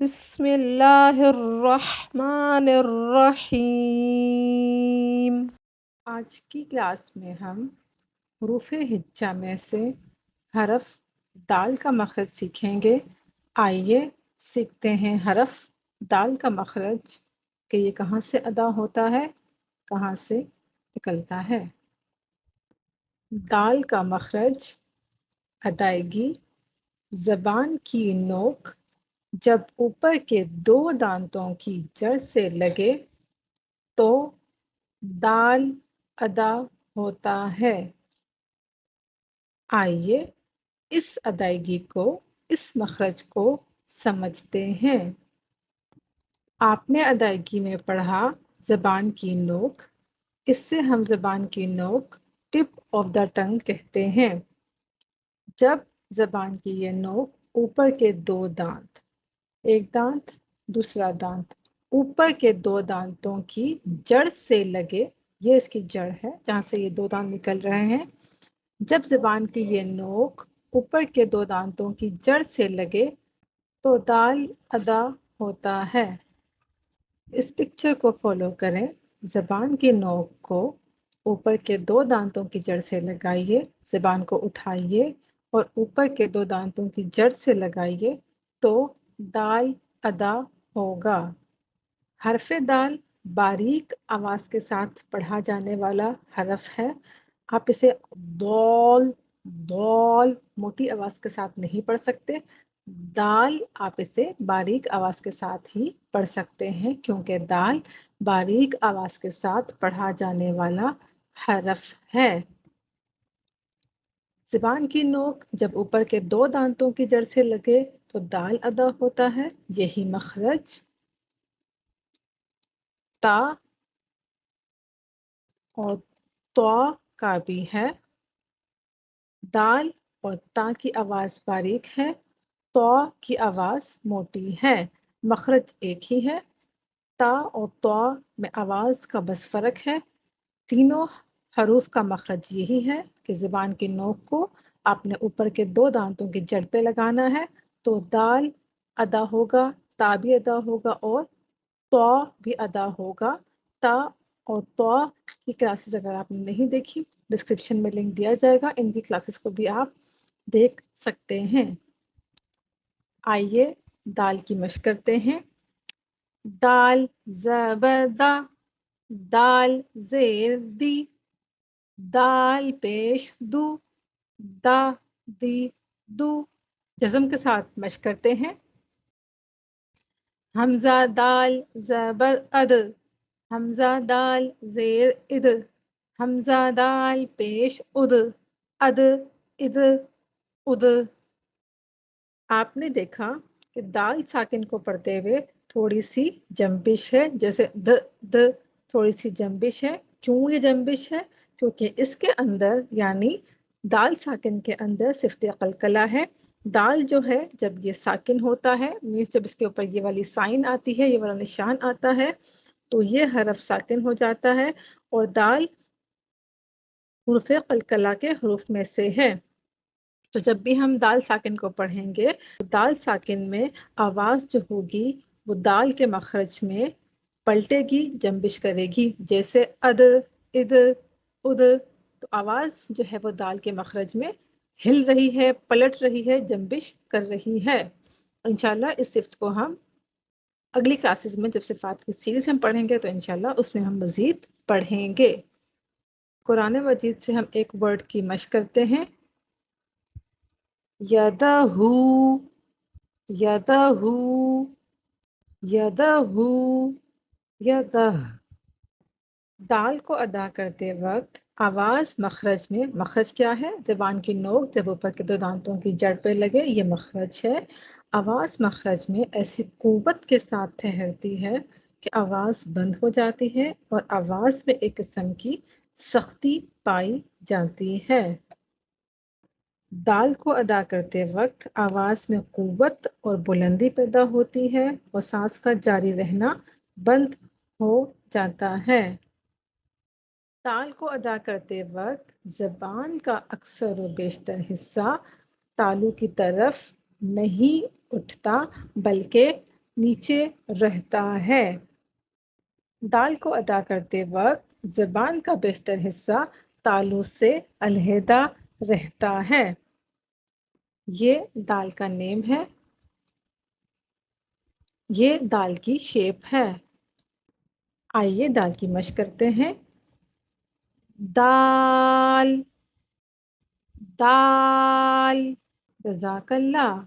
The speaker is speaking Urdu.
بسم اللہ الرحمن الرحیم۔ آج کی کلاس میں ہم حروف ہجا میں سے حرف دال کا مخرج سیکھیں گے۔ آئیے سیکھتے ہیں حرف دال کا مخرج کہ یہ کہاں سے ادا ہوتا ہے، کہاں سے نکلتا ہے۔ دال کا مخرج ادائیگی: زبان کی نوک جب اوپر کے دو دانتوں کی جڑ سے لگے تو دال ادا ہوتا ہے۔ آئیے اس ادائیگی کو، اس مخرج کو سمجھتے ہیں۔ آپ نے ادائیگی میں پڑھا زبان کی نوک، اس سے ہم زبان کی نوک ٹپ آف دا ٹنگ کہتے ہیں۔ جب زبان کی یہ نوک اوپر کے دو دانت، ایک دانت دوسرا دانت، اوپر کے دو دانتوں کی جڑ سے لگے، یہ اس کی جڑ ہے جہاں سے یہ دو دانت نکل رہے ہیں، جب زبان کی یہ نوک اوپر کے دو دانتوں کی جڑ سے لگے تو دال ادا ہوتا ہے۔ اس پکچر کو فالو کریں۔ زبان کی نوک کو اوپر کے دو دانتوں کی جڑ سے لگائیے، زبان کو اٹھائیے اور اوپر کے دو دانتوں کی جڑ سے لگائیے تو دال ادا ہوگا۔ حرف دال باریک آواز کے ساتھ پڑھا جانے والا حرف ہے۔ آپ اسے دول دول موٹی آواز کے ساتھ نہیں پڑھ سکتے، دال آپ اسے باریک آواز کے ساتھ ہی پڑھ سکتے ہیں کیونکہ دال باریک آواز کے ساتھ پڑھا جانے والا حرف ہے۔ زبان کی نوک جب اوپر کے دو دانتوں کی جڑ سے لگے تو دال ادا ہوتا ہے۔ یہی مخرج تا اور طا کا بھی ہے۔ دال اور تا کی آواز باریک ہے، طا کی آواز موٹی ہے، مخرج ایک ہی ہے۔ تا اور طا میں آواز کا بس فرق ہے۔ تینوں حروف کا مخرج یہی ہے کہ زبان کی نوک کو آپ نے اوپر کے دو دانتوں کی جڑ پہ لگانا ہے تو دال ادا ہوگا، تا بھی ادا ہوگا اور طا بھی ادا ہوگا۔ تا اور طا کی کلاسز اگر آپ نے نہیں دیکھی، ڈسکرپشن میں لنک دیا جائے گا، ان کی کلاسز کو بھی آپ دیکھ سکتے ہیں۔ آئیے دال کی مشق کرتے ہیں۔ دال زبر دا، دال زیر دی، دال پیش دو، دا دی دو۔ جزم کے ساتھ مشق کرتے ہیں۔ حمزہ دال زبر اد، حمزہ دال زیر اد، حمزہ دال پیش اد، اد اد اد۔ آپ نے دیکھا کہ دال ساکن کو پڑھتے ہوئے تھوڑی سی جنبش ہے، جیسے د د تھوڑی سی جنبش ہے۔ کیوں یہ جنبش ہے؟ کیونکہ اس کے اندر یعنی دال ساکن کے اندر صفت قلقلہ ہے۔ دال جو ہے جب یہ ساکن ہوتا ہے، جب اس کے اوپر یہ والی سائن آتی ہے، یہ والا نشان آتا ہے تو یہ حرف ساکن ہو جاتا ہے اور دال حروف قلقلہ کے حروف میں سے ہے۔ تو جب بھی ہم دال ساکن کو پڑھیں گے تو دال ساکن میں آواز جو ہوگی وہ دال کے مخرج میں پلٹے گی، جنبش کرے گی، جیسے اد اد اد۔ تو آواز جو ہے وہ دال کے مخرج میں ہل رہی ہے، پلٹ رہی ہے، جنبش کر رہی ہے۔ انشاءاللہ اس صفت کو ہم اگلی کلاسز میں جب صفات کی سیریز ہم پڑھیں گے تو انشاءاللہ اس میں ہم مزید پڑھیں گے۔ قرآن مجید سے ہم ایک ورڈ کی مشق کرتے ہیں۔ یدہ، یدہ، یدہ، یدہ۔ دال کو ادا کرتے وقت آواز مخرج میں، مخرج کیا ہے؟ زبان کی نوک جب اوپر کے دو دانتوں کی جڑ پہ لگے، یہ مخرج ہے۔ آواز مخرج میں ایسی قوت کے ساتھ ٹھہرتی ہے کہ آواز بند ہو جاتی ہے اور آواز میں ایک قسم کی سختی پائی جاتی ہے۔ دال کو ادا کرتے وقت آواز میں قوت اور بلندی پیدا ہوتی ہے اور سانس کا جاری رہنا بند ہو جاتا ہے۔ دال کو ادا کرتے وقت زبان کا اکثر و بیشتر حصہ تالو کی طرف نہیں اٹھتا بلکہ نیچے رہتا ہے۔ دال کو ادا کرتے وقت زبان کا بیشتر حصہ تالوں سے علیحدہ رہتا ہے۔ یہ دال کا نیم ہے۔ یہ دال کی شیپ ہے۔ آئیے دال کی مشق کرتے ہیں۔ دال، دال، جزاک اللہ۔